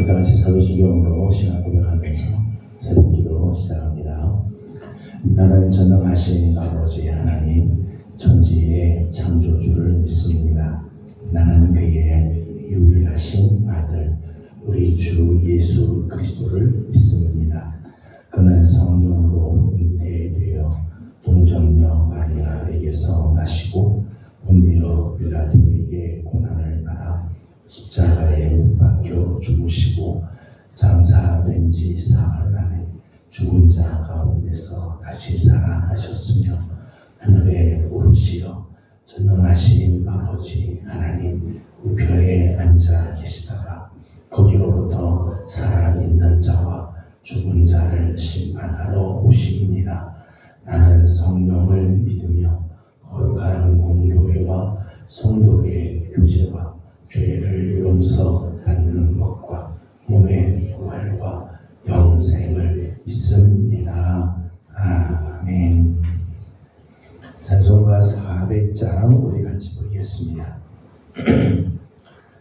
우리 다 같이 사도신경으로 신앙 고백하면서 새벽기도 시작합니다. 나는 전능하신 아버지 하나님 천지의 창조주를 믿습니다. 나는 그의 유일하신 아들 우리 주 예수 그리스도를 믿습니다. 그는 성령으로 잉태되어 동정녀 마리아에게서 나시고 본디오 빌라도에게 고난을 받아 십자가에 못 박혀 죽으시고 장사된 지 사흘 만에 죽은 자 가운데서 다시 살아나셨으며 하늘에 오르시어 전능하신 아버지 하나님 우편에 앉아 계시다가 거기로부터 살아있는 자와 죽은 자를 심판하러 오십니다. 나는 성령을 믿으며 거룩한 공교회와 성도의 교제와 죄를 용서받는 것과 몸의 부활과 영생을 믿습니다. 아멘. 찬송가 400장 우리 같이 보겠습니다.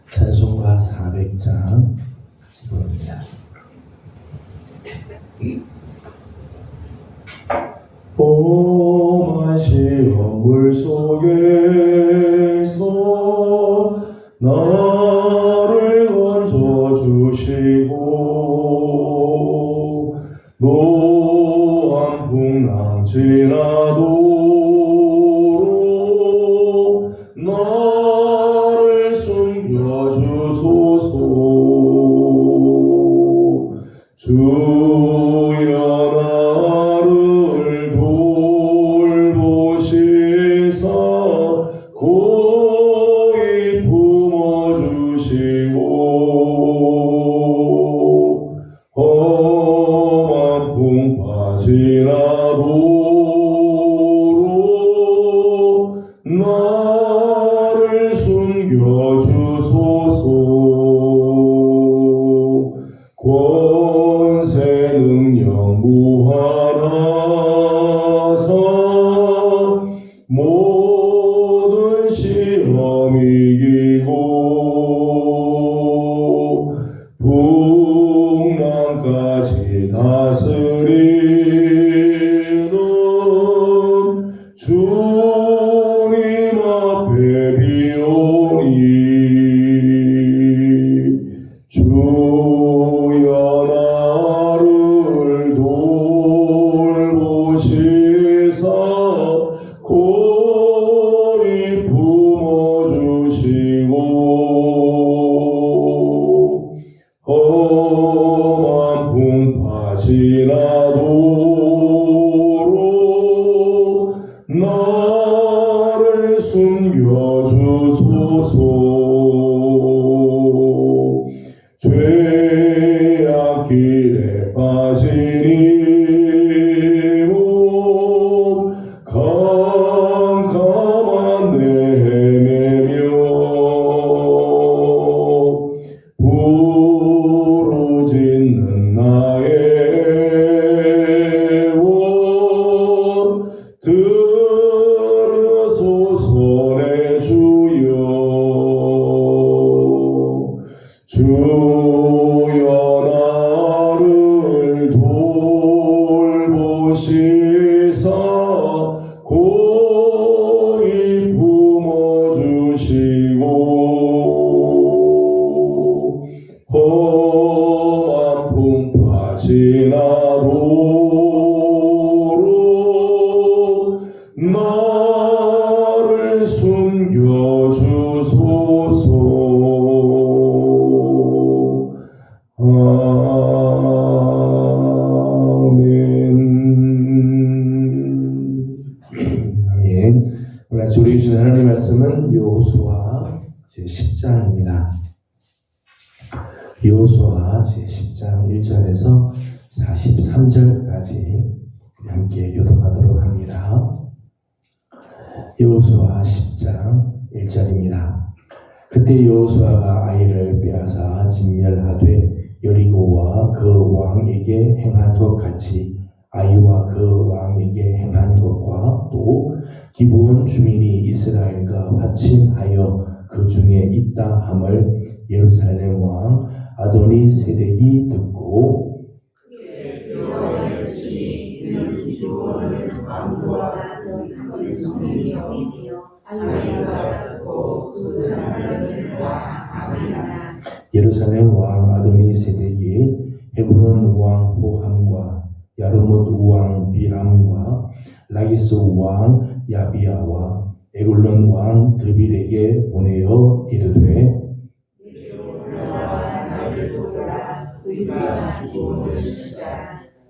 찬송가 400장 같이 부릅니다. 봄하시어 물속에서 나를 건져주시고 노한 풍랑 지나도록 나를 숨겨주소서. 주여 나를 돌보시사 고이 품어주시고 험한 풍파 지나도록 나를 숨겨주소서. 권세 능력 무한하사 모든 시험 이기고 풍랑까지 다스리는 주님 앞에 비오니 주여 나를 돌보시사 고이 품어주시고 험한 풍파 지나도록 나를 숨겨주소서. 죄악 길에 빠지니 몸 캄캄한 데 헤매며 부르짖는 나의 원 들으소서 내 주여. 주여 나를 돌보시사 고이 품어주시고 험한 풍파 지나도록 나를 숨겨주소서. 아멘. 오늘 우리 주신 하나님의 말씀은 여호수아 제10장입니다. 여호수아 제10장 1절에서 43절까지 함께 교독하도록 합니다. 여호수아 10장 1절입니다. 그때 여호수아가 아이를 빼앗아 진멸하되 여리고와 그 왕에게 행한 것 같이 아이와 그 왕에게 행한 것과 또 기브온 주민이 이스라엘과 화친하여 그 중에 있다 함을 예루살렘 왕 아도니 세덱이 듣고 예루살렘 왕 아도니 세덱이 헤브론 왕 호함과 야르못 왕 비람과 라기스 왕 야비야와 에글론 왕 드빌에게 보내어 이르되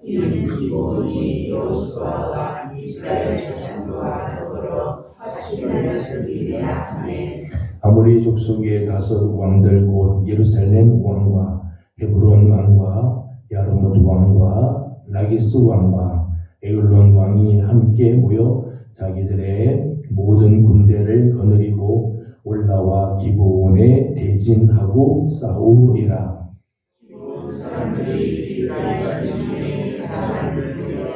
이는 기본이 여호수아와 이스라엘 자손과 더불어 확실한 말씀이라 하네. 아모리 족속의 다섯 왕들 곧 예루살렘 왕과 헤브론 왕과 야르못 왕과 라기스 왕과 에글론 왕이 함께 모여 자기들의 모든 군대를 거느리고 올라와 기브온에 대진하고 싸우리라. 기브온 사람들이 길갈 전쟁에 사람을 보내어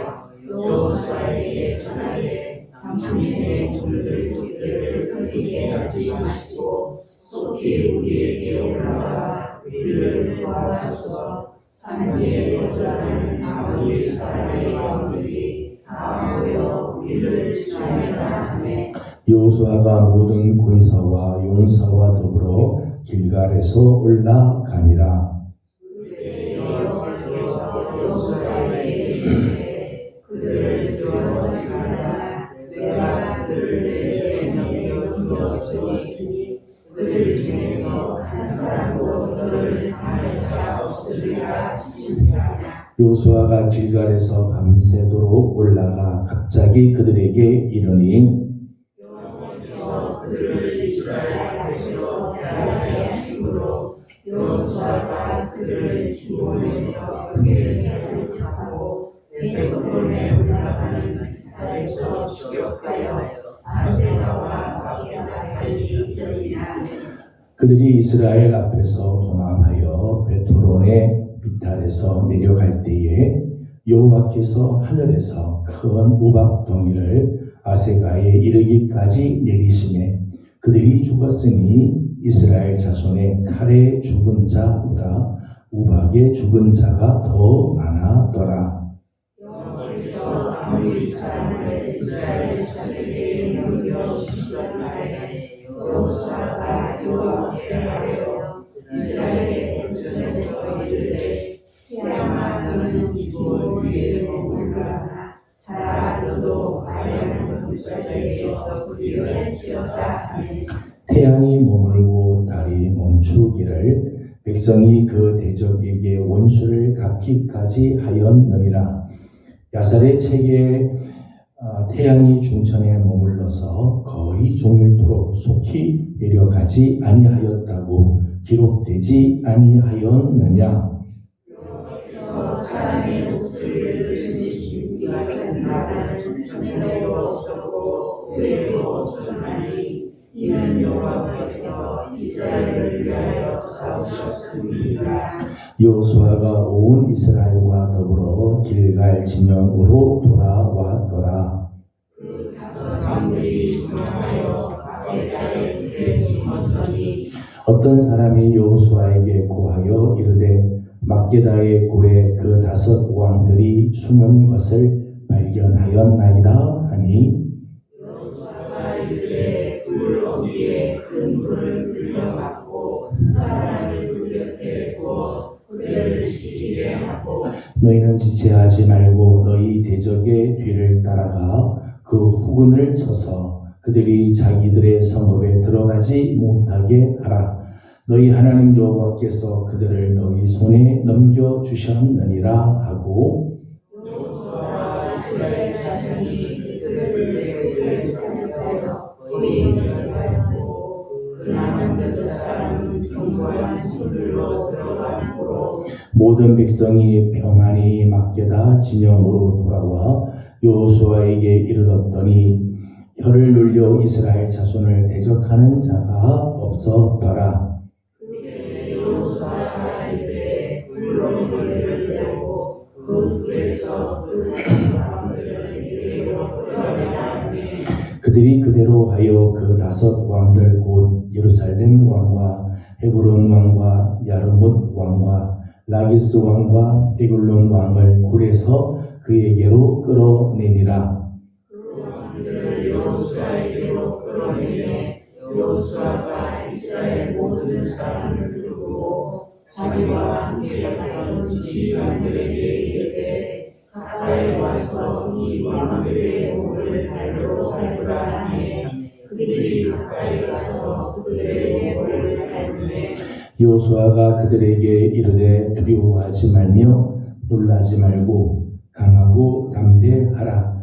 여호수아에게 전하되 당신의 종들 족들을 끊이게 하지 마시고 속히 우리에게 올라와 우리를 구하소서. 산지에 거주하는 아모리 사람의 왕들이 다 모여 우리를 지나가라 하매 여호수아가 모든 군사와 용사와 더불어 길갈에서 올라가니라. 여호와께서 여호수아에게 이르시되 그들을 두려워하지 말라. 내가 그들을 내 손에 넘겨주었으니 그들 중에서 한 사람도 너를 당할 자 없으리라 하시니라. 여호수아가 길갈에서 밤새도록 올라가 갑자기 그들에게 이르니 여호와께서 그들을 이스라엘 앞에서 나가게 하심으로 여호수아가 그들을 기본에서 그들을 사륙하고 에그론에 올라가는 달에서 추격하여 아세가와 마게다까지 이르리라. 그들이 이스라엘 앞에서 도망하여 베토론의 비탈에서 내려갈 때에 여호와께서 하늘에서 큰 우박 덩이를 아세가에 이르기까지 내리시매 그들이 죽었으니 이스라엘 자손의 칼에 죽은 자보다 우박에 죽은 자가 더 많았더라. 여호와께서 아모리 사람을 이스라엘 자손에게 넘겨주시던 날에 여호수아가 여호와께 아뢰어 이스라엘의 본전에서 이르되 태양아 너는 기브온 위에 머물러라. 달아 너도 아뢰는 물자리에서 그리할지어다 하네. 태양이 머물고 달이 멈추기를 백성이 그 대적에게 원수를 갚기까지 하였느니라. 야살의 책에 태양이 중천에 머물러서 거의 종일토록 속히 내려가지 아니하였다고 기록되지 아니하였느냐. 여호와께서 사람의 목소리를 들으시니 같은 나라는 전에도 없었고 후에도 없었나니 이는 여호와께서 이스라엘을 위하여 싸우셨습니다. 여호수아가 온 이스라엘과 더불어 길갈 진영으로 돌아왔더라. 그 다섯 장들이 도망하여 마게다의 굴에 숨었더니 어떤 사람이 여호수아에게 고하여 이르되 막게다의 굴에 그 다섯 왕들이 숨은 것을 발견하였나이다 하니 여호수아가 이르되 굴 어귀에 큰 불을 불려막고 사람을 그 곁에 두어 그들을 지키게 하고 너희는 지체하지 말고 너희 대적의 뒤를 따라가 그 후군을 쳐서 그들이 자기들의 성읍에 들어가지 못하게 하라. 너희 하나님 여호와께서 그들을 너희 손에 넘겨주셨느니라 하고 여호수아와 이스라엘 자손이 그들을 내 굴에 사냥하여 거의 멸하였고 그 남은 몇 사람은 견고한 손들로 들어가므로 모든 백성이 평안히 막게다 진영으로 돌아와 여호수아에게 이르렀더니 혀를 눌려 이스라엘 자손을 대적하는 자가 없었더라. 그때 여호수아가 이르되 굴로 너희를 내고 그 굴에서 그 사람들을 이리로 끌어내라 하니 그들이 그대로 하여 그 다섯 왕들 곧 예루살렘 왕과 헤브론 왕과 야르뭇 왕과 라기스 왕과 에글론 왕을 굴에서 그에게로 끌어내니라. 그 왕들을 여호수아에게로 끌어내매 여호수아가 이스라엘 모든 사람을 부르고 자기와 함께 갔던 지휘관들에게 이르되 가까이 와서 이 왕들의 목을 발로 밟으라 하매 그들이 가까이 가서 그들의 목을 밟으매 여호수아가 그들에게 이르되 두려워하지 말며 놀라지 말고 강하고 담대하라.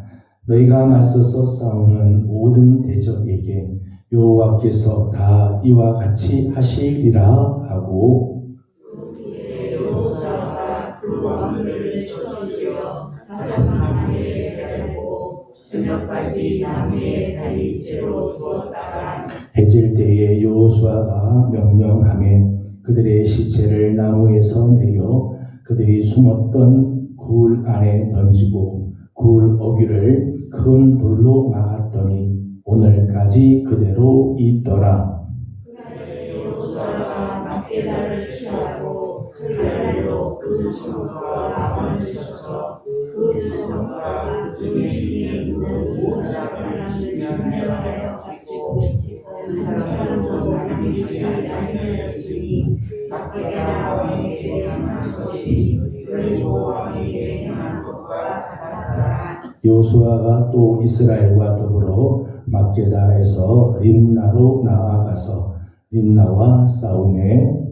너희가 맞서서 싸우는 모든 대적에게 여호와께서 다 이와 같이 하시리라 하고 그 후에 여호수아가 그 왕들을 쳐 죽여 다섯 나무에 달고 저녁까지 나무에 달린 채로 두었다가 해질 때에 여호수아가 명령하매 그들의 시체를 나무에서 내려 그들이 숨었던 굴 안에 던지고 굴 어귀를 큰 돌로 막았더니 오늘까지 그대로 있더라. 그날에 여호수아가 막게다를 취하고 칼날로 그 성과 왕을 쳐서 그 성과 그 중에 있는 모든 사람을 진멸하여 잡고 그 사람도 남기지 아니하였으니 막게다 왕에게 행한 것이 여리고 왕에게 행한 것과 같았더라. 여호수아가 또 이스라엘과 더불어 막게다에서 림나로 나아가서 림나와 싸우매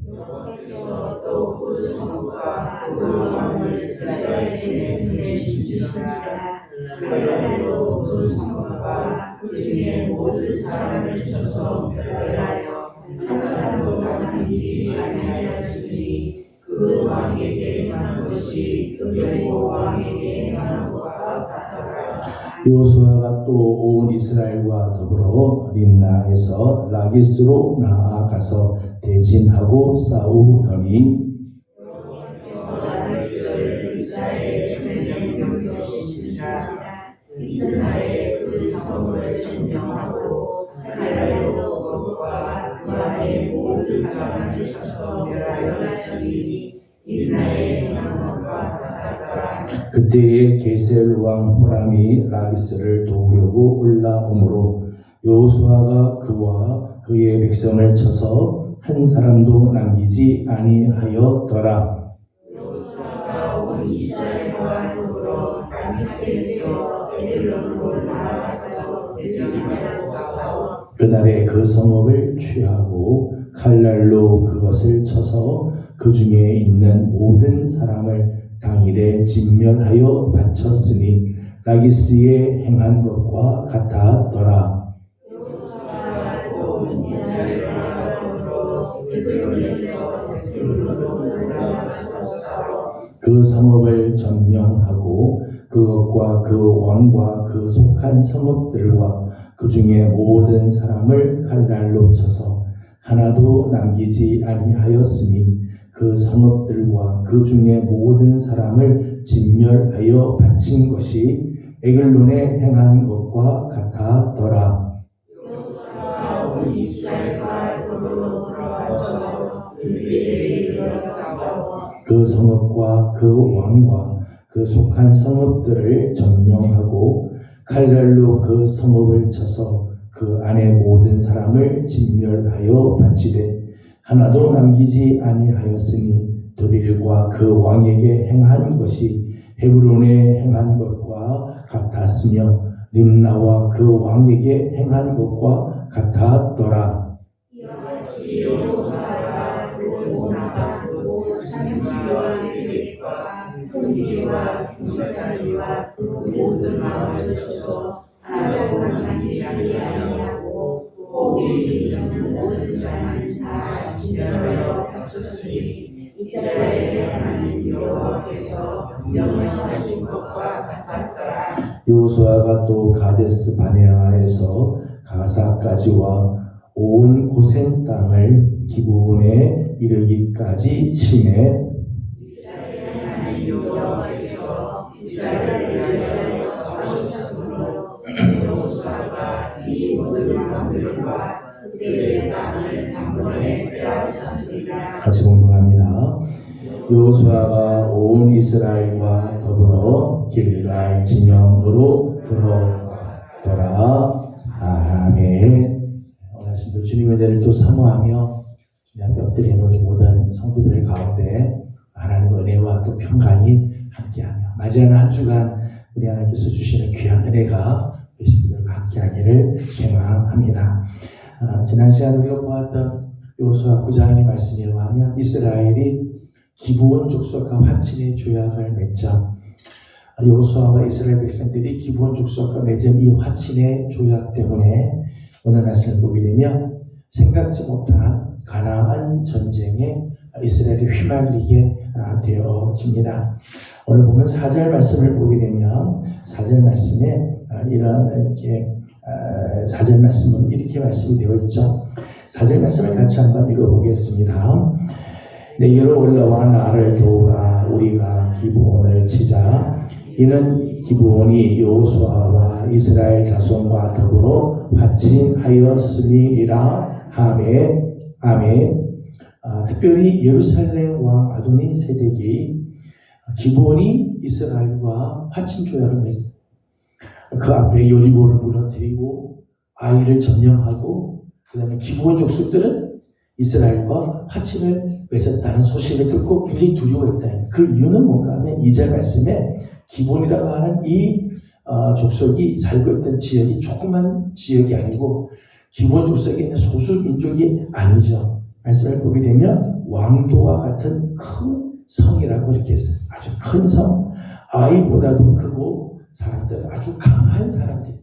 여호와께서 또 그 성과 그 왕을 이스라엘의 손에 주시니라. 칼날로 그 성과 그 중에 모든 사람을 쳐서 멸하여 한 사람도 남기지 아니하였으니 그 왕에게 행한 것이 여리고 왕에게 행한 것과 같더라. 여호수아가 또 온 이스라엘과 더불어 림나에서 라기스로 나아가서 대진하고 싸우더니 여호와께서 라기스를 이스라엘의 손에 넘겨주시니라. 이튿날에 그 성을 점령하고 칼날로 그것과 그 안에 모든 사람을 쳐서 멸하였으니 림나에 행한 것과 같았더라. 그때에 게셀 왕 호람이 라기스를 도우려고 올라오므로 여호수아가 그와 그의 백성을 쳐서 한 사람도 남기지 아니하였더라. 여호수아가 온 이스라엘과 더불어 라기스에서 에글론으로 나아가서 대진하고 싸워 그날에 그 성읍을 취하고 칼날로 그것을 쳐서 그 중에 있는 모든 사람을 당일에 진멸하여 바쳤으니 라기스의 행한 것과 같았더라. 여호수아가 또 이스라엘과 더불어 에글론에서 에글론으로 올라가서 싸워 그 성읍을 점령하고 그것과 그 왕과 그 속한 성읍들과 그 중에 모든 사람을 칼날로 쳐서 하나도 남기지 아니하였으니 그 성읍들과 그 중에 모든 사람을 진멸하여 바친 것이 에글론에 행한 것과 같았더라. 여호수아가 온 이스라엘과 더불어 돌아와서 그들에게 이르러서 싸워 그 성읍과 그 왕과 그 속한 성읍들을 점령하고 칼날로 그 성읍을 쳐서 그 안에 모든 사람을 진멸하여 바치되 하나도 남기지 아니하였으니 드빌과 그 왕에게 행한 것이 헤브론에 행한 것과 같았으며 림나와 그 왕에게 행한 것과 같았더라. 이와 같이 여호수아가 그 모나가 그 산지와 계획과 통지와 군사지와 그 모든 마음을 쳐서 하나도 남기지 아니하고 거기 있는 모든 자는 다 진멸하여 바쳤으니 이스라엘의 하나님 여호와께서 명령하신 것과 같았더라. 여호수아가 또 가데스 바네아에서 가사까지와 온 고센 땅을 기브온에 이르기까지 치매 이스라엘의 하나님 여호와께서 이스라엘을 위하여 싸우셨으므로 여호수아가 이 모든 왕들과 그들의 땅을 단번에 빼앗아 같이 공동합니다. 여호수아가 온 이스라엘과 더불어 길갈 진영으로 들어가더라. 아멘. 오늘 아침도 주님의 은혜를 또 사모하며 주님 앞에 엎드리는 우리 모든 성도들 가운데 하나님의 은혜와 또 평강이 함께하며 맞이하는 한 주간 우리 하나님께서 주시는 귀한 은혜가 우리 식구들과 함께하기를 소망합니다. 지난 시간에 우리가 보았던 여호수아 9장의 말씀에 의하면 이스라엘이 기브온 족속과 화친의 조약을 맺죠. 여호수아와 이스라엘 백성들이 기브온 족속과 맺은 이 화친의 조약 때문에 오늘 말씀을 보게 되면 생각지 못한 가나안 전쟁에 이스라엘이 휘말리게 되어집니다. 오늘 보면 4절 말씀을 보게 되면 4절 말씀에 이런 이렇게 4절 말씀은 이렇게 말씀이 되어 있죠. 4절 말씀을 같이 한번 읽어보겠습니다. 내게로 올라와 나를 도우라. 우리가 기브온을 치자. 이는 기브온이 여호수아와 이스라엘 자손과 더불어 화친하였음이니라. 아멘. 아멘. 특별히 예루살렘 왕 아도니 세덱이 기브온이 이스라엘과 화친 조약을 맺었다. 그 앞에 여리고를 무너뜨리고 아이를 점령하고 그 다음에 기브온 족속들은 이스라엘과 화친을 맺었다는 소식을 듣고 굉장히 두려워했다. 그 이유는 뭔가 하면 2절 말씀에 기브온이라고 하는 이 족속이 살고 있던 지역이 조그만 지역이 아니고 기브온 족속에 있는 소수 민족이 아니죠. 말씀을 보게 되면 왕도와 같은 큰 성이라고 이렇게 했어요. 아주 큰 성, 아이보다도 크고 사람들 아주 강한 사람들.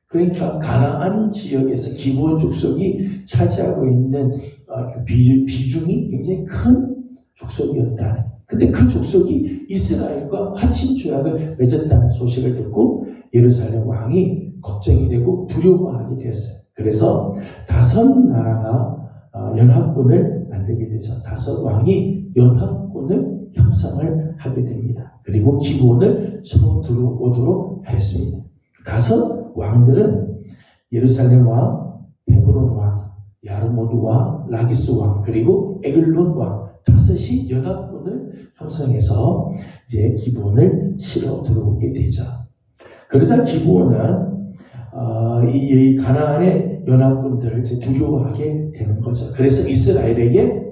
그러니까 가나안 지역에서 기브온 족속이 차지하고 있는 비중이 굉장히 큰 족속이었다. 근데 그 족속이 이스라엘과 화친 조약을 맺었다는 소식을 듣고 예루살렘 왕이 걱정이 되고 두려워하게 되었어요. 그래서 5 나라가 연합군을 만들게 되죠. 5 왕이 연합군을 형성을 하게 됩니다. 그리고 기브온을 서로 들어오도록 했습니다. 5 왕들은 예루살렘 왕, 헤브론 왕, 야르모드 왕, 라기스 왕, 그리고 에글론 왕 5이 연합군을 형성해서 이제 기브온을 치러 들어오게 되죠. 그러자 기브온은 이 가나안의 연합군들을 이제 두려워하게 되는 거죠. 그래서 이스라엘에게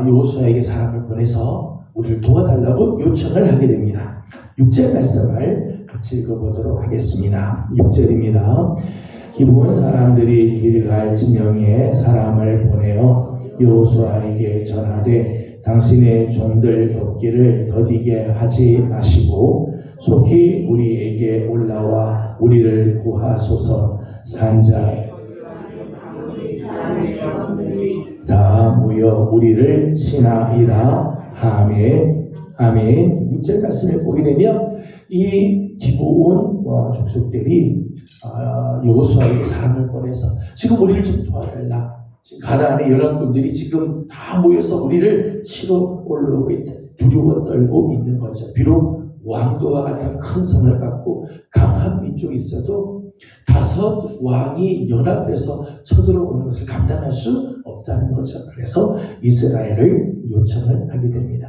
여호수아에게 사람을 보내서 우리를 도와달라고 요청을 하게 됩니다. 6절 말씀을 같이 읽어보도록 하겠습니다. 6절입니다. 기브온 사람들이 길갈 진영에 사람을 보내어 여호수아에게 전하되 당신의 종들 돕기를 더디게 하지 마시고 속히 우리에게 올라와 우리를 구하소서. 산자 다 모여 우리를 치나이다. 아멘. 아멘. 6절 말씀을 보게 되면 이 기브온 족속들이 여호수아에게 사람을 보내서 지금 우리를 좀 도와달라. 지금 가나안의 연합군들이 지금 다 모여서 우리를 치러 올라오고 있다. 두려워 떨고 있는 거죠. 비록 왕도와 같은 큰 성을 갖고 강한 민족이 있어도 5 왕이 연합해서 쳐들어오는 것을 감당할 수 없다는 거죠. 그래서 이스라엘을 요청을 하게 됩니다.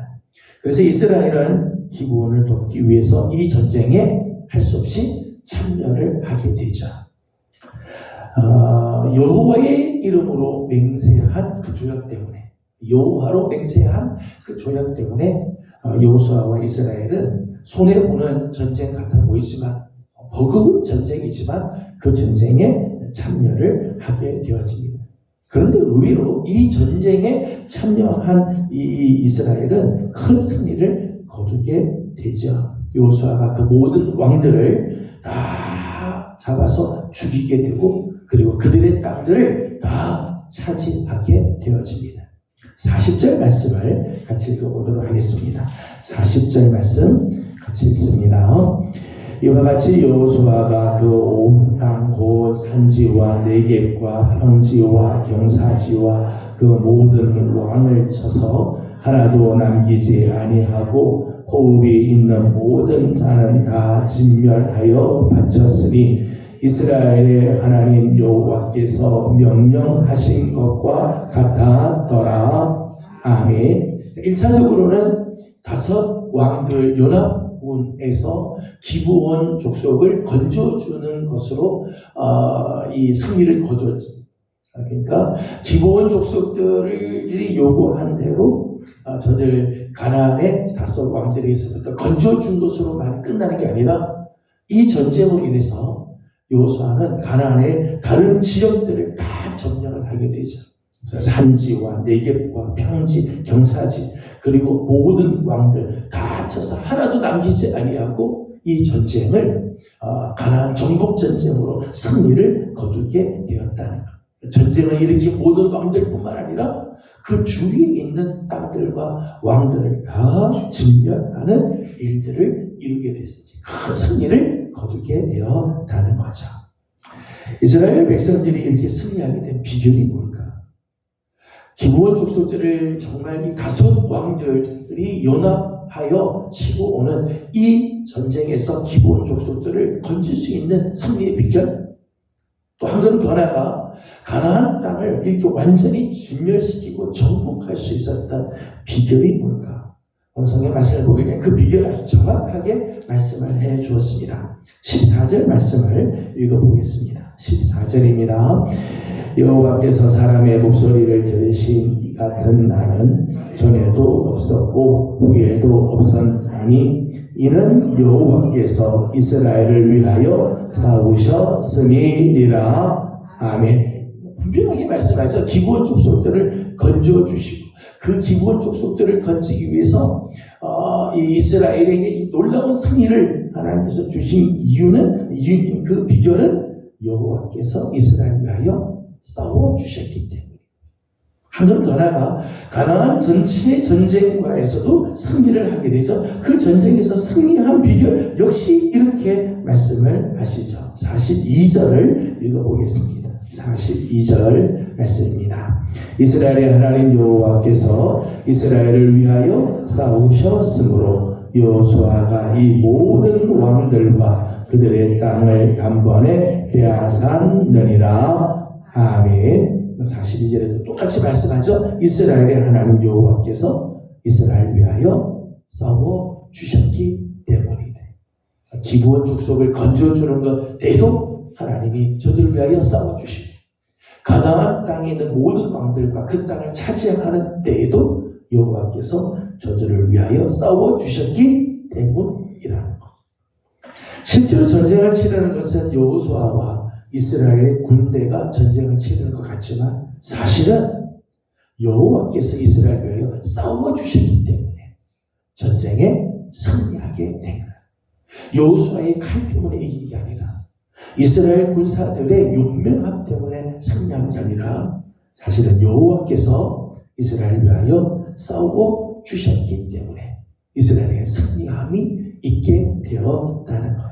그래서 이스라엘은 기브온을 돕기 위해서 이 전쟁에 할 수 없이 참여를 하게 되죠. 여호와의 이름으로 맹세한 그 조약 때문에, 여호와로 맹세한 그 조약 때문에 여호수아와 이스라엘은 손해보는 전쟁 같아 보이지만 버거운 전쟁이지만 그 전쟁에 참여를 하게 되어집니다. 그런데 의외로 이 전쟁에 참여한 이 이스라엘은 큰 승리를 거두게 되죠. 여호수아가 그 모든 왕들을 다 잡아서 죽이게 되고 그리고 그들의 땅들을 다 차지하게 되어집니다. 40절 말씀을 같이 읽어보도록 하겠습니다. 40절 말씀 같이 읽습니다. 이와 같이 여호수아가 그 온 땅 곧 산지와 내겝과 평지와 경사지와 그 모든 왕을 쳐서 하나도 남기지 아니하고 호흡이 있는 모든 자는 다 진멸하여 바쳤으니 이스라엘의 하나님 여호와께서 명령하신 것과 같았더라. 아멘. 1차적으로는 다섯 왕들 연합군에서 기브온 족속을 건져주는 것으로 이 승리를 거두었습니다. 그러니까 기브온 족속들이 요구한 대로 저들 가나안의 다섯 왕들에게서부터 건져준 것으로만 끝나는 게 아니라 이 전쟁으로 인해서 여호수아는 가나안의 다른 지역들을 다 점령을 하게 되죠. 산지와 내겝과 평지, 경사지 그리고 모든 왕들 다 합쳐서 하나도 남기지 아니하고 이 전쟁을 가나안 정복 전쟁으로 승리를 거두게 되었다는 것. 전쟁을 일으킨 모든 왕들뿐만 아니라 그 주위에 있는 땅들과 왕들을 다 진멸하는 일들을 이루게 됐습니다. 큰 승리를 거두게 되었다는 거죠. 이스라엘 백성들이 이렇게 승리하게 된 비결이 뭘까? 기브온 족속들을 정말 이 다섯 왕들이 연합하여 치고 오는 이 전쟁에서 기브온 족속들을 건질 수 있는 승리의 비결? 또 한 걸음 더 나아가 가나안 땅을 이렇게 완전히 진멸시키고 정복할 수 있었던 비결이 뭘까? 오늘 성경 말씀을 보게 되면 그 비결을 아주 정확하게 말씀을 해 주었습니다. 14절 말씀을 읽어보겠습니다. 14절입니다. 여호와께서 사람의 목소리를 들으신 이 같은 날은 전에도 없었고 후에도 없었나니 이는 여호와께서 이스라엘을 위하여 싸우셨음이니라. 아멘. 분명하게 말씀하죠. 기브온 족속들을 건져주시고 그 기브온 족속들을 건지기 위해서 이 이스라엘에게 이 놀라운 승리를 하나님께서 주신 이유는 그 비결은 여호와께서 이스라엘을 위하여 싸워주셨기 때문에 한 점 더 나아가 가나안 전체 전쟁과에서도 승리를 하게 되죠. 그 전쟁에서 승리한 비결 역시 이렇게 말씀을 하시죠. 42절을 읽어보겠습니다. 42절 말씀입니다. 이스라엘의 하나님 여호와께서 이스라엘을 위하여 싸우셨으므로 여호수아가 이 모든 왕들과 그들의 땅을 단번에 빼앗았느니라. 아멘. 42절에도 똑같이 말씀하죠. 이스라엘의 하나님 여호와께서 이스라엘을 위하여 싸워주셨기 때문이다. 기브온 족속을 건져주는 것 때도 하나님이 저들을 위하여 싸워주시고 가나안 땅에 있는 모든 왕들과 그 땅을 차지하는 때에도 여호와께서 저들을 위하여 싸워주셨기 때문이라는 것. 실제로 전쟁을 치르는 것은 여호수아와 이스라엘의 군대가 전쟁을 치르는 것 같지만 사실은 여호와께서 이스라엘을 위하여 싸워주셨기 때문에 전쟁에 승리하게 된 거예요. 여호수아의 칼 때문에 이긴 게 아니라 이스라엘 군사들의 용맹함 때문에 승리한 게 아니라 사실은 여호와께서 이스라엘을 위하여 싸워주셨기 때문에 이스라엘의 승리함이 있게 되었다는 거예요.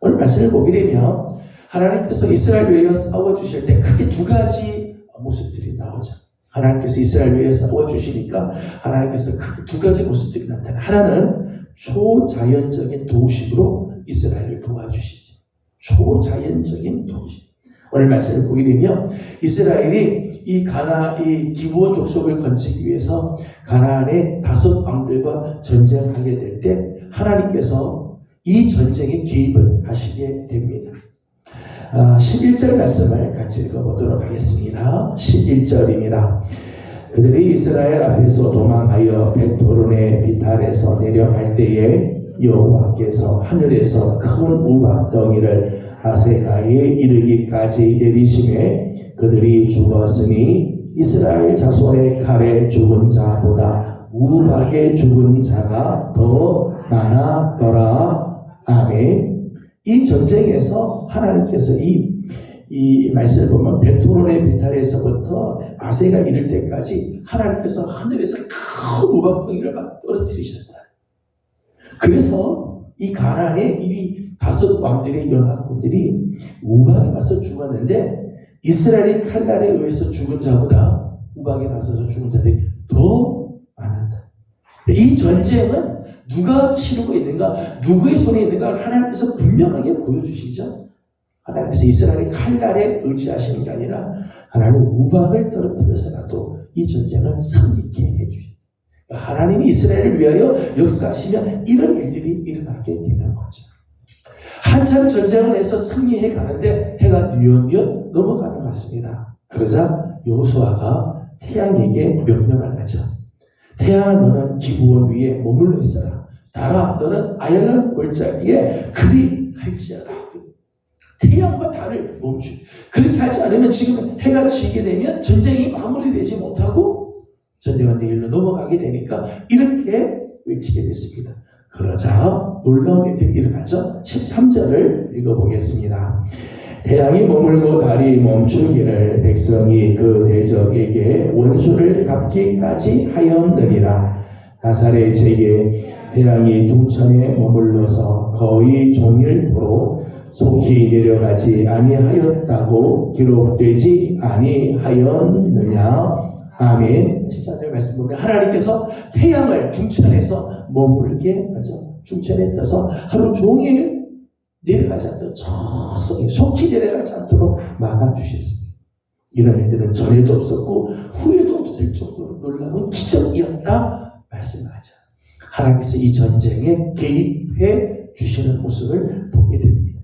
오늘 말씀을 보게 되면 하나님께서 이스라엘을 위하여 싸워주실 때 크게 두 가지 모습들이 나오죠. 하나님께서 이스라엘을 위하여 싸워주시니까 하나님께서 크게 두 가지 모습들이 나타나요. 하나는 초자연적인 도우심으로 이스라엘을 도와주시죠. 초자연적인 도우심. 오늘 말씀을 보게 되면 이스라엘이 이 기브온 족속을 건지기 위해서 가나안의 다섯 왕들과 전쟁하게 될 때 하나님께서 이 전쟁에 개입을 하시게 됩니다. 11절 말씀을 같이 읽어보도록 하겠습니다. 11절입니다. 그들이 이스라엘 앞에서 도망하여 벳호론의 비탈에서 내려갈 때에 여호와께서 하늘에서 큰 우박덩이를 아세가에 이르기까지 내리심에 그들이 죽었으니 이스라엘 자손의 칼에 죽은 자보다 우박에 죽은 자가 더 많았더라. 아멘. 이 전쟁에서 하나님께서 이 말씀을 보면 벳호론의 비탈에서부터 아세가 이를 때까지 하나님께서 하늘에서 큰 우박덩이를 막 떨어뜨리셨다. 그래서 이 가나안의 이 다섯 왕들의 연합군들이 우박에 맞서 죽었는데 이스라엘의 칼날에 의해서 죽은 자보다 우박에 맞서서 죽은 자들이 더 많았다. 이 전쟁은 누가 치르고 있는가, 누구의 손에 있는가 하나님께서 분명하게 보여주시죠. 하나님께서 이스라엘의 칼날에 의지하시는 게 아니라 하나님 우박을 떨어뜨려서라도 이 전쟁을 승리케 해주셨어요. 하나님이 이스라엘을 위하여 역사하시면 이런 일들이 일어나게 되는 거죠. 한참 전쟁을 해서 승리해 가는데 해가 뉘엿뉘엿 넘어가는 것 같습니다. 그러자 여호수아가 태양에게 명령을 하죠. 태양아, 너는 기브온 위에 머물러 있어라. 달아, 너는 아얄란 골짜기에 그리 할지어다. 태양과 달을 멈추. 그렇게 하지 않으면 지금 해가 지게 되면 전쟁이 마무리되지 못하고 전쟁은 내일로 넘어가게 되니까 이렇게 외치게 됐습니다. 그러자 놀라운 일들이 일어나죠. 13절을 읽어보겠습니다. 태양이 머물고 달이 멈추기를 백성이 그 대적에게 원수를 갚기까지 하였느니라. 다살의 제게 태양이 중천에 머물러서 거의 종일토록 속히 내려가지 아니하였다고 기록되지 아니하였느냐. 아멘. 14절 말씀 보면 하나님께서 태양을 중천에서 머물게 하죠. 중천에 떠서 하루 종일 내려가지 않도록 천천히 속히 내려가지 않도록 막아주셨습니다. 이런 일들은 전에도 없었고 후에도 없을 정도로 놀라운 기적이었다 말씀하죠. 하나님께서 이 전쟁에 개입해 주시는 모습을 보게 됩니다.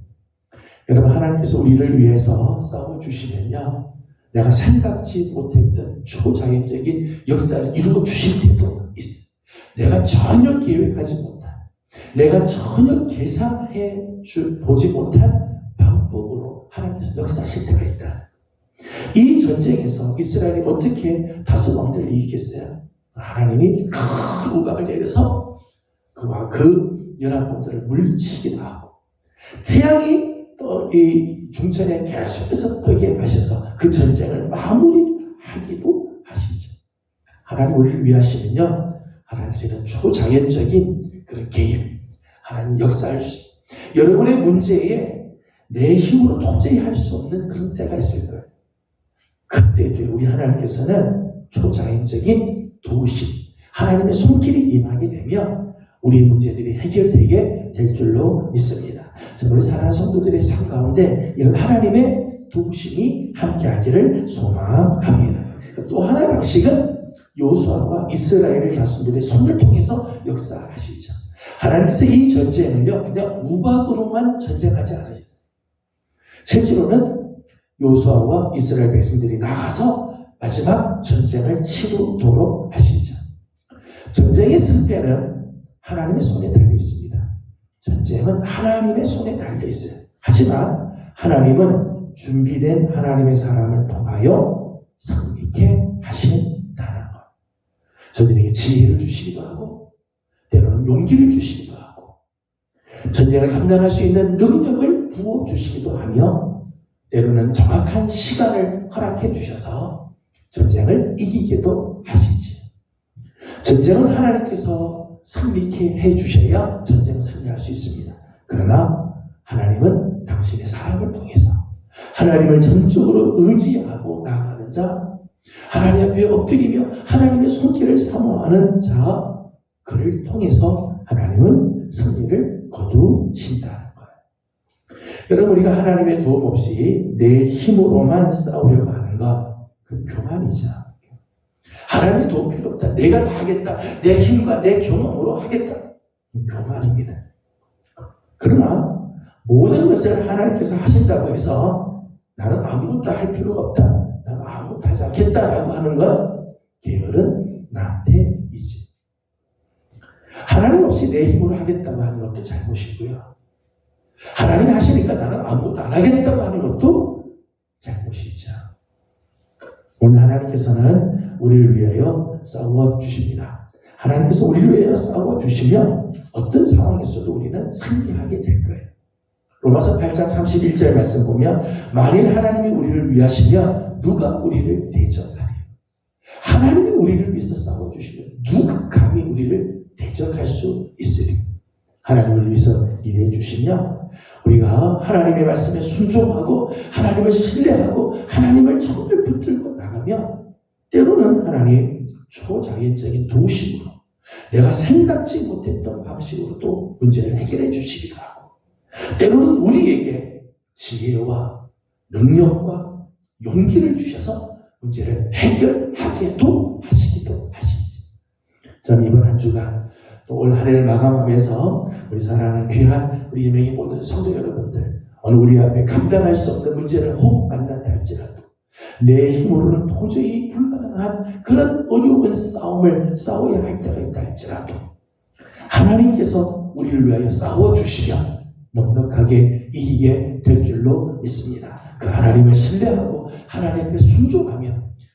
여러분, 하나님께서 우리를 위해서 싸워주시면요, 내가 생각지 못했던 초자연적인 역사를 이루어 주실 때도 있어요. 내가 전혀 계획하지 못한, 내가 전혀 계산해 보지 못한 방법으로 하나님께서 역사하실 때가 있다. 이 전쟁에서 이스라엘이 어떻게 다소 왕들을 이기겠어요? 하나님이 큰 우박을 내려서 그와 그 연합군들을 물리치기도 하고, 태양이 또 이 중천에 계속해서 뜨게 하셔서 그 전쟁을 마무리하기도 하시죠. 하나님 우리를 위하시면요, 하나님께서는 초자연적인 그런 개입, 하나님 역사할 수, 여러분의 문제에 내 힘으로 도저히 할 수 없는 그런 때가 있을 거예요. 그때도 우리 하나님께서는 초자연적인 도우심, 하나님의 손길이 임하게 되면 우리의 문제들이 해결되게 될 줄로 믿습니다. 우리 사랑하는 성도들의 삶 가운데 이런 하나님의 도우심이 함께하기를 소망합니다. 또 하나의 방식은 여호수아와 이스라엘 자손들의 손을 통해서 역사하시죠. 하나님께서 이 전쟁을요, 그냥 우박으로만 전쟁하지 않으셨어요. 실제로는 여호수아와 이스라엘 백성들이 나가서 마지막 전쟁을 치르도록 하시죠. 전쟁의 승패는 하나님의 손에 달려 있습니다. 전쟁은 하나님의 손에 달려 있어요. 하지만 하나님은 준비된 하나님의 사람을 통하여 승리케 하신다는 것. 저들에게 지혜를 주시기도 하고, 때로는 용기를 주시기도 하고, 전쟁을 감당할 수 있는 능력을 부어주시기도 하며, 때로는 정확한 시간을 허락해 주셔서 전쟁을 이기게도 하시지. 전쟁은 하나님께서 승리케 해주셔야 전쟁을 승리할 수 있습니다. 그러나 하나님은 당신의 사람을 통해서 하나님을 전적으로 의지하고 나아가는 자, 하나님 앞에 엎드리며 하나님의 손길을 사모하는 자, 그를 통해서 하나님은 승리를 거두신다는 거예요. 여러분, 우리가 하나님의 도움 없이 내 힘으로만 싸우려고 하는 것, 그 교만이죠. 하나님의 도움 필요 없다. 내가 다 하겠다. 내 힘과 내 경험으로 하겠다. 교만입니다. 그러나 모든 것을 하나님께서 하신다고 해서 나는 아무것도 할 필요가 없다. 나는 아무것도 하지 않겠다라고 하는 것, 게으른 나태이지. 하나님 없이 내 힘으로 하겠다고 하는 것도 잘못이고요. 하나님이 하시니까 나는 아무것도 안 하겠다고 하는 것도 잘못이죠. 오늘 하나님께서는 우리를 위하여 싸워 주십니다. 하나님께서 우리를 위하여 싸워 주시면 어떤 상황에서도 우리는 승리하게 될 거예요. 로마서 8장 31절 말씀 보면, 만일 하나님이 우리를 위하시면 누가 우리를 대적하리요? 하나님이 우리를 위해서 싸워 주시면 누가 감히 우리를 대적할 수 있으리? 하나님을 위해서 일해 주시면 우리가 하나님의 말씀에 순종하고 하나님을 신뢰하고 하나님을 정말 붙들고 나가면, 때로는 하나님 초자연적인 도우심으로 내가 생각지 못했던 방식으로 또 문제를 해결해 주시기도 하고, 때로는 우리에게 지혜와 능력과 용기를 주셔서 문제를 해결하게도 하시기도 하시지. 저는 이번 한 주간 또 올 한 해를 마감하면서 우리 사랑하는 귀한 우리 예명의 모든 성도 여러분들, 어느 우리 앞에 감당할 수 없는 문제를 혹 만난다 할지라도 내 힘으로는 도저히 불가능한 그런 어려운 싸움을 싸워야 할 때가 있다 할지라도 하나님께서 우리를 위하여 싸워주시면 넉넉하게 이기게 될 줄로 믿습니다. 그 하나님을 신뢰하고 하나님께 순종하며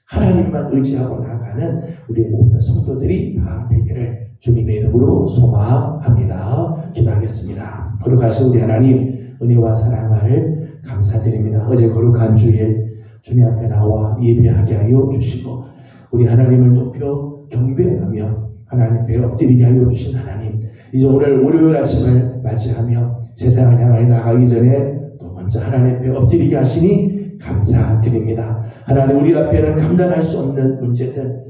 하나님만 의지하고 나아가는 우리 모든 성도들이 다 되기를 주님의 이름으로 소망합니다. 기도하겠습니다. 거룩하신 우리 하나님, 은혜와 사랑을 감사드립니다. 어제 거룩한 주일 주님 앞에 나와 예배하게 하여 주시고 우리 하나님을 높여 경배하며 하나님 앞에 엎드리게 하여 주신 하나님, 이제 오늘 월요일 아침을 맞이하며 세상을 향하여 나가기 전에 또 먼저 하나님 앞에 엎드리게 하시니 감사드립니다. 하나님, 우리 앞에는 감당할 수 없는 문제들,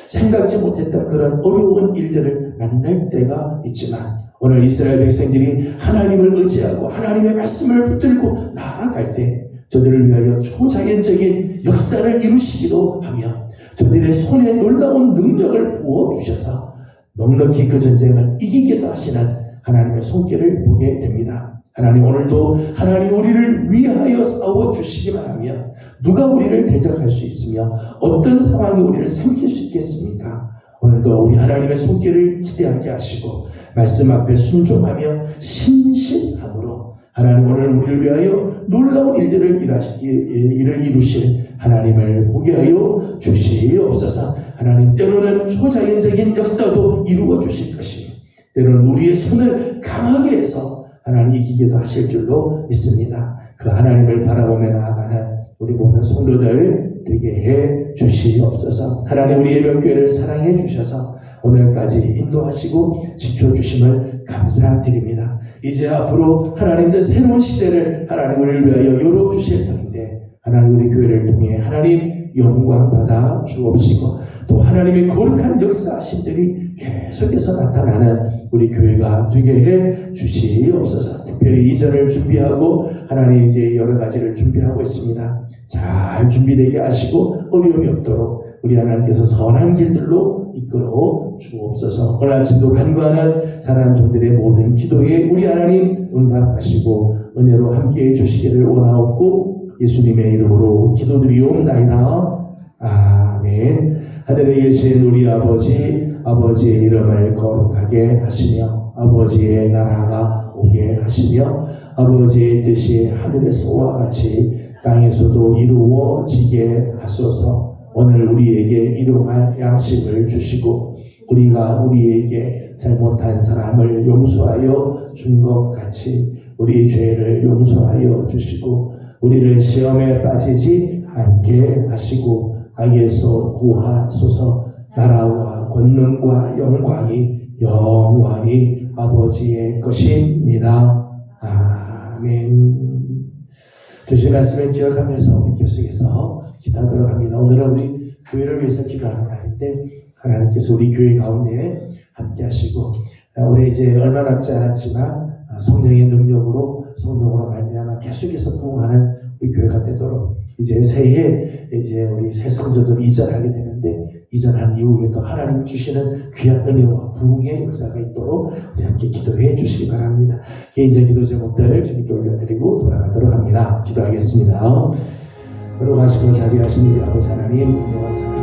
생각지 못했던 그런 어려운 일들을 만날 때가 있지만 오늘 이스라엘 백성들이 하나님을 의지하고 하나님의 말씀을 붙들고 나아갈 때 저들을 위하여 초자연적인 역사를 이루시기도 하며 저들의 손에 놀라운 능력을 부어주셔서 넉넉히 그 전쟁을 이기게도 하시는 하나님의 손길을 보게 됩니다. 하나님, 오늘도 하나님 우리를 위하여 싸워주시기만 하면 누가 우리를 대적할 수 있으며 어떤 상황이 우리를 삼킬 수 있겠습니까? 오늘도 우리 하나님의 손길을 기대하게 하시고 말씀 앞에 순종하며 신실함으로 하나님 오늘 우리를 위하여 놀라운 일들을 이루실 하나님을 보게 하여 주시옵소서. 하나님, 때로는 초자연적인 역사도 이루어 주실 것이며 때로는 우리의 손을 강하게 해서 하나님 이기게도 하실 줄로 믿습니다. 그 하나님을 바라보며 나아가는 우리 모든 성도들 되게 해 주시옵소서. 하나님, 우리 예명교회를 사랑해 주셔서 오늘까지 인도하시고 지켜주심을 감사드립니다. 이제 앞으로 하나님 이제 새로운 시대를 하나님 우리를 위하여 열어주실 터인데 하나님 우리 교회를 통해 하나님 영광 받아 주옵시고 또 하나님의 거룩한 역사하심들이 계속해서 나타나는 우리 교회가 되게 해 주시옵소서. 특별히 이전을 준비하고 하나님 이제 여러 가지를 준비하고 있습니다. 잘 준비되게 하시고 어려움이 없도록 우리 하나님께서 선한 길들로 이끌어 주옵소서. 오늘 아침도 간구하는 사랑하는 종들의 모든 기도에 우리 하나님 응답하시고 은혜로 함께해 주시기를 원하옵고 예수님의 이름으로 기도드리옵나이다. 아멘. 하늘에 계신 우리 아버지의 이름을 거룩하게 하시며 아버지의 나라가 오게 하시며 아버지의 뜻이 하늘에서와 같이 땅에서도 이루어지게 하소서. 오늘 우리에게 일용할 양식을 주시고 우리가 우리에게 잘못한 사람을 용서하여 준 것 같이 우리 죄를 용서하여 주시고 우리를 시험에 빠지지 않게 하시고 악에서 구하소서. 나라와 권능과 영광이 영원히 아버지의 것입니다. 아멘. 주신 말씀을 기억하면서 우리 계속해서 기도하도록 합니다. 오늘은 우리 교회를 위해서 기도하는 날인데 하나님께서 우리 교회 가운데 함께 하시고 올해 이제 얼마 남지 않았지만 성령의 능력으로 성령으로 말미암아 계속해서 부흥하는 우리 교회가 되도록 이제 새해 이제 우리 새 성도들이 이전하게 되는데 이전한 이후에 또 하나님 주시는 귀한 은혜와 부흥의 역사가 있도록 우리 함께 기도해 주시기 바랍니다. 개인적 기도 제목들 주님께 올려드리고 돌아가도록 합니다. 기도하겠습니다. 걸어가시고 자리하신 우리 아버지 하나님, 영원히